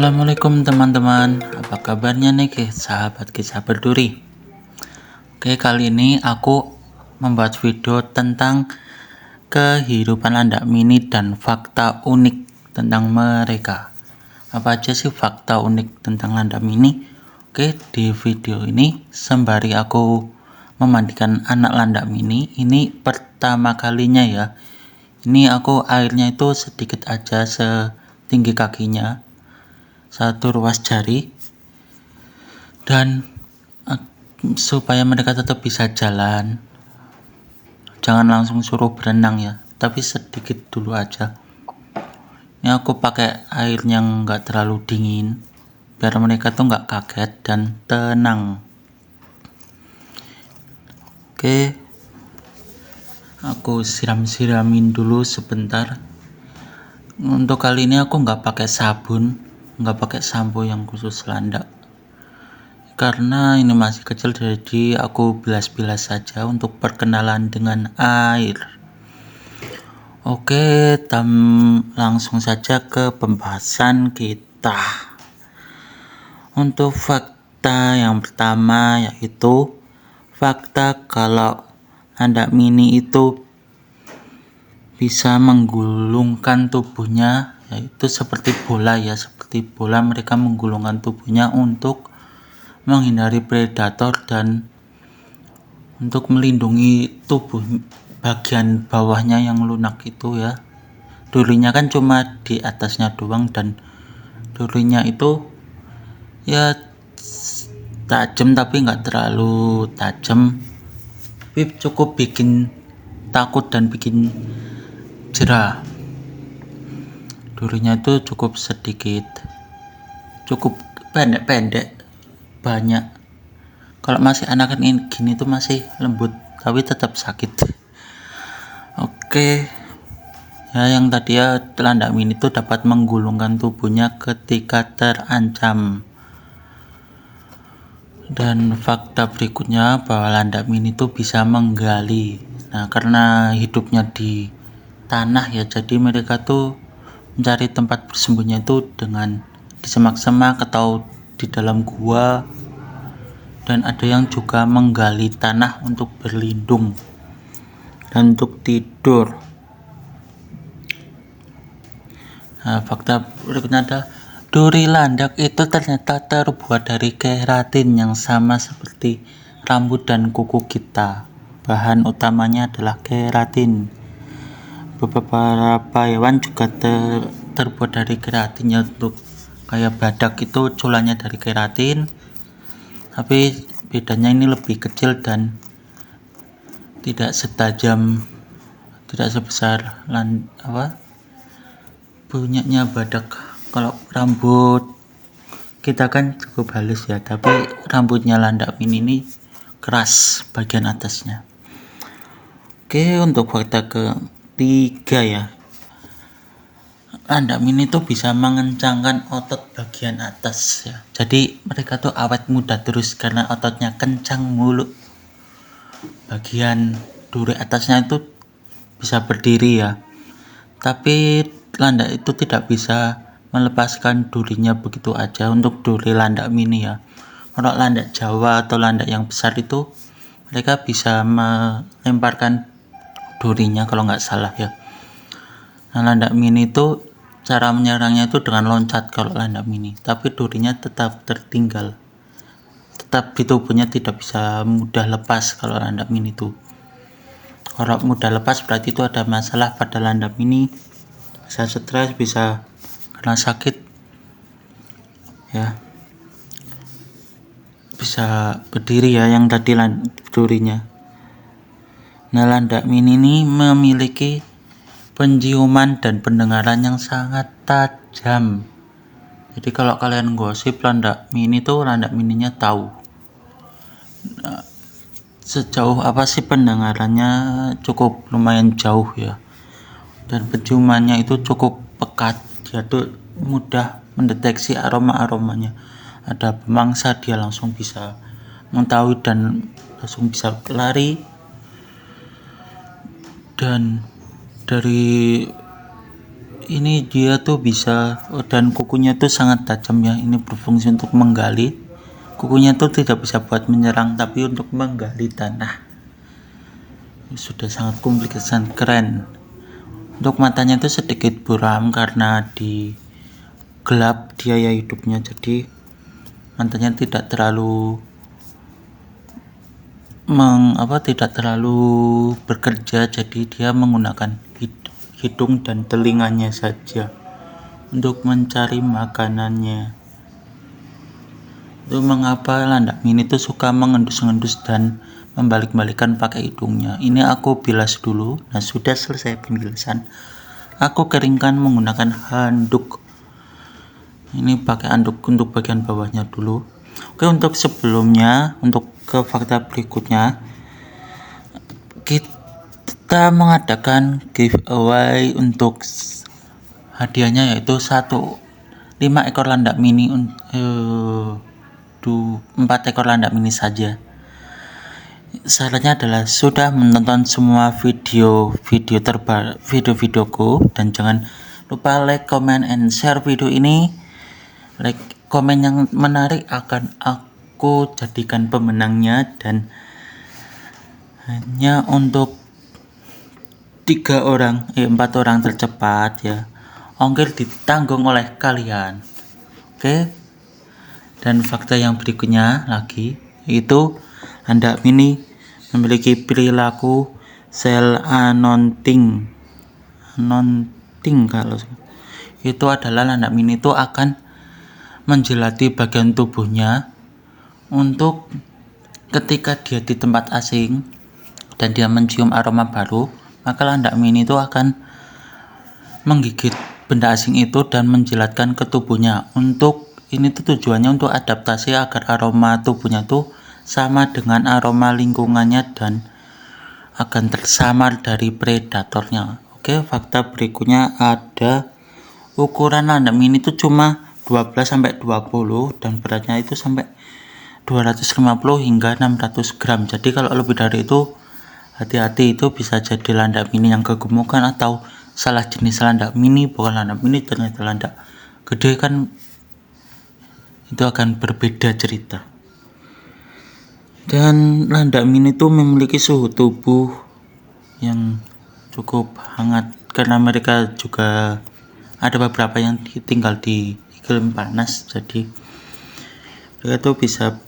Assalamualaikum teman-teman, apa kabarnya nih sahabat kisah berduri. Oke, kali ini aku membuat video tentang kehidupan landak mini dan fakta unik tentang mereka. Apa aja sih fakta unik tentang landak mini? Oke, di video ini sembari aku memandikan anak landak mini, ini pertama kalinya ya. Ini aku airnya itu sedikit aja setinggi kakinya, satu ruas jari, dan supaya mereka tetap bisa jalan, jangan langsung suruh berenang ya, tapi sedikit dulu aja. Ini aku pakai air yang enggak terlalu dingin biar mereka tuh enggak kaget dan tenang. Oke, aku siram-siramin dulu sebentar. Untuk kali ini aku enggak pakai sabun, enggak pakai sampo yang khusus landak, karena ini masih kecil, jadi aku bilas-bilas saja untuk perkenalan dengan air. Oke, langsung saja ke pembahasan kita. Untuk fakta yang pertama yaitu fakta kalau landak mini itu bisa menggulungkan tubuhnya, yaitu seperti bola ya, seperti bola mereka menggulungkan tubuhnya untuk menghindari predator dan untuk melindungi tubuh bagian bawahnya yang lunak itu ya. Durinya kan cuma di atasnya doang, dan durinya itu ya tajam tapi nggak terlalu tajam, tapi cukup bikin takut dan bikin jerah. Durinya itu cukup sedikit, cukup pendek-pendek, banyak. Kalau masih anakan gini tuh masih lembut tapi tetap sakit. Oke ya, yang tadi ya, landak mini itu dapat menggulungkan tubuhnya ketika terancam. Dan fakta berikutnya bahwa landak mini itu bisa menggali. Nah, karena hidupnya di tanah ya, jadi mereka tuh mencari tempat bersembunyi itu dengan di semak-semak atau di dalam gua, dan ada yang juga menggali tanah untuk berlindung dan untuk tidur. Nah, fakta berikutnya adalah duri landak itu ternyata terbuat dari keratin yang sama seperti rambut dan kuku kita. Bahan utamanya adalah keratin. Beberapa hewan juga terbuat dari keratin ya, untuk kayak badak itu culanya dari keratin, tapi bedanya ini lebih kecil dan tidak setajam, tidak sebesar punyanya badak. Kalau rambut kita kan cukup halus ya, tapi rambutnya landak mini ini keras bagian atasnya. Oke, untuk fakta ketiga ya, landak mini itu bisa mengencangkan otot bagian atas ya, jadi mereka tuh awet muda terus karena ototnya kencang mulu. Bagian duri atasnya itu bisa berdiri ya, tapi landak itu tidak bisa melepaskan durinya begitu aja. Untuk duri landak mini ya, kalau landak Jawa atau landak yang besar itu mereka bisa melemparkan durinya kalau nggak salah ya. Nah, landak mini itu cara menyerangnya itu dengan loncat kalau landak mini, tapi durinya tetap tertinggal, tetap di tubuhnya, tidak bisa mudah lepas. Kalau landak mini itu kalau mudah lepas berarti itu ada masalah pada landak mini, bisa stres, bisa kena sakit ya, bisa berdiri ya yang tadi durinya. Nah, landak mini ini memiliki penciuman dan pendengaran yang sangat tajam. Jadi kalau kalian gosip landak mini tuh, landak mininya tahu sejauh apa sih pendengarannya, cukup lumayan jauh ya, dan penciumannya itu cukup pekat. Dia tuh mudah mendeteksi aromanya. Ada pemangsa dia langsung bisa mengetahui dan langsung bisa lari. Dan dari ini dia tuh bisa, dan kukunya tuh sangat tajam ya. Ini berfungsi untuk menggali. Kukunya tuh tidak bisa buat menyerang, tapi untuk menggali tanah. Ini sudah sangat kompleks dan keren. Untuk matanya tuh sedikit buram karena di gelap dia ya hidupnya, jadi matanya tidak terlalu tidak terlalu bekerja, jadi dia menggunakan hidung dan telinganya saja untuk mencari makanannya. Itu mengapa landak mini itu suka mengendus-endus dan membalik-balikan pakai hidungnya. Ini aku bilas dulu. Nah, sudah selesai pembilasan, aku keringkan menggunakan handuk. Ini pakai handuk untuk bagian bawahnya dulu. Oke, untuk sebelumnya, untuk ke fakta berikutnya, kita mengadakan giveaway untuk hadiahnya, yaitu 5 ekor landak mini, 4 ekor landak mini saja. Syaratnya adalah sudah menonton semua videoku, dan jangan lupa like, comment, and share video ini. Like, komen yang menarik akan aku jadikan pemenangnya, dan hanya untuk 4 orang tercepat ya, ongkir ditanggung oleh kalian. Oke. Dan fakta yang berikutnya lagi, yaitu landak mini memiliki perilaku sel anointing. Kalau itu adalah landak mini itu akan menjilati bagian tubuhnya untuk ketika dia di tempat asing dan dia mencium aroma baru, maka landak mini itu akan menggigit benda asing itu dan menjilatkan ke tubuhnya. Untuk ini tuh tujuannya untuk adaptasi agar aroma tubuhnya tuh sama dengan aroma lingkungannya dan akan tersamar dari predatornya. Oke, fakta berikutnya ada ukuran landak mini itu cuma 12-20 dan beratnya itu sampai 250 hingga 600 gram. Jadi kalau lebih dari itu, hati-hati, itu bisa jadi landak mini yang kegemukan atau salah jenis landak mini, bukan landak mini ternyata landak gede, kan itu akan berbeda cerita. Dan landak mini itu memiliki suhu tubuh yang cukup hangat karena mereka juga ada beberapa yang tinggal di iklim panas, jadi mereka tuh bisa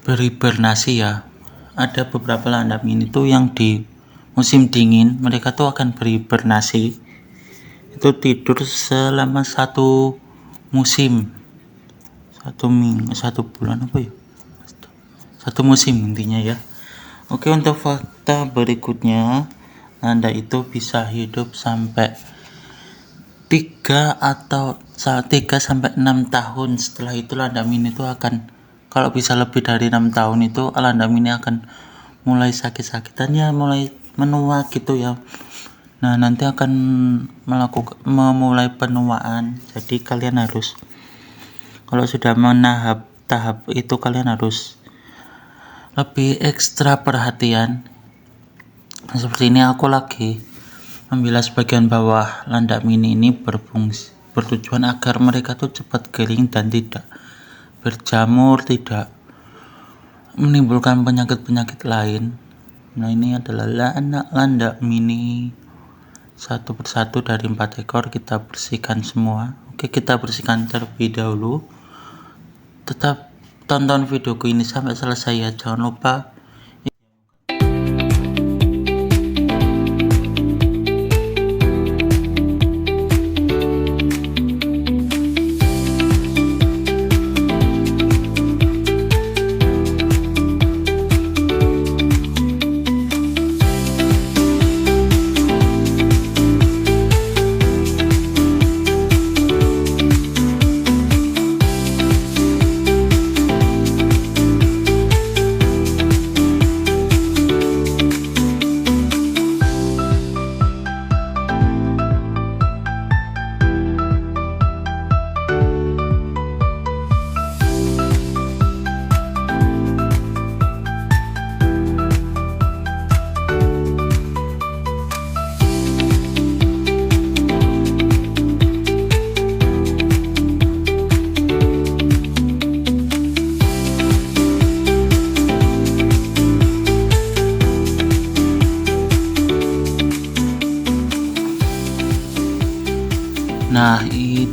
berhibernasi ya. Ada beberapa landak mini tuh yang di musim dingin mereka tuh akan berhibernasi, itu tidur selama satu musim, satu bulan satu musim intinya ya. Oke, untuk fakta berikutnya, landak itu bisa hidup sampai 3 sampai 6 tahun. Setelah itu landak mini itu akan, kalau bisa lebih dari 6 tahun itu landak mini akan mulai sakit-sakitannya, mulai menua gitu ya. Nah, nanti akan memulai penuaan. Jadi kalian harus, kalau sudah tahap itu, kalian harus lebih ekstra perhatian. Seperti ini aku lagi membilas bagian bawah landak mini ini bertujuan agar mereka tuh cepat kering dan tidak berjamur, tidak menimbulkan penyakit-penyakit lain. Nah, ini adalah anak landak mini satu persatu dari 4 ekor. Kita bersihkan semua. Oke, kita bersihkan terlebih dahulu. Tetap tonton videoku ini sampai selesai ya, jangan lupa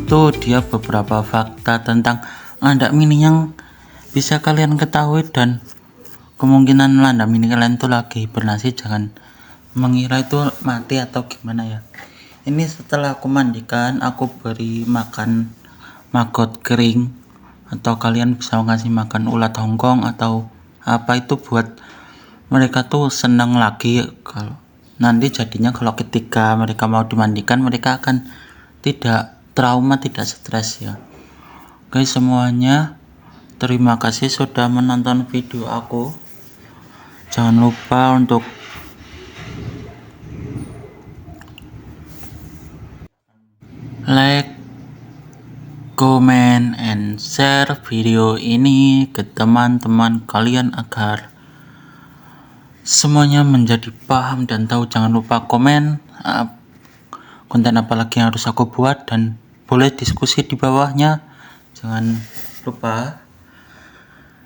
itu dia beberapa fakta tentang landak mini yang bisa kalian ketahui, dan kemungkinan landak mini kalian tuh lagi hibernasi. Jangan mengira itu mati atau gimana ya. Ini setelah aku mandikan, aku beri makan maggot kering, atau kalian bisa ngasih makan ulat Hongkong atau apa, itu buat mereka tuh senang lagi. Kalau nanti jadinya kalau ketika mereka mau dimandikan, mereka akan tidak trauma, tidak stres ya. Oke semuanya, terima kasih sudah menonton video aku. Jangan lupa untuk like, comment, and share video ini ke teman-teman kalian agar semuanya menjadi paham dan tahu. Jangan lupa komen konten apa lagi yang harus aku buat, dan boleh diskusi di bawahnya. Jangan lupa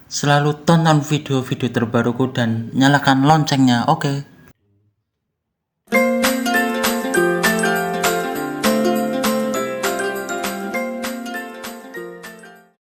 selalu tonton video-video terbaruku dan nyalakan loncengnya. Oke.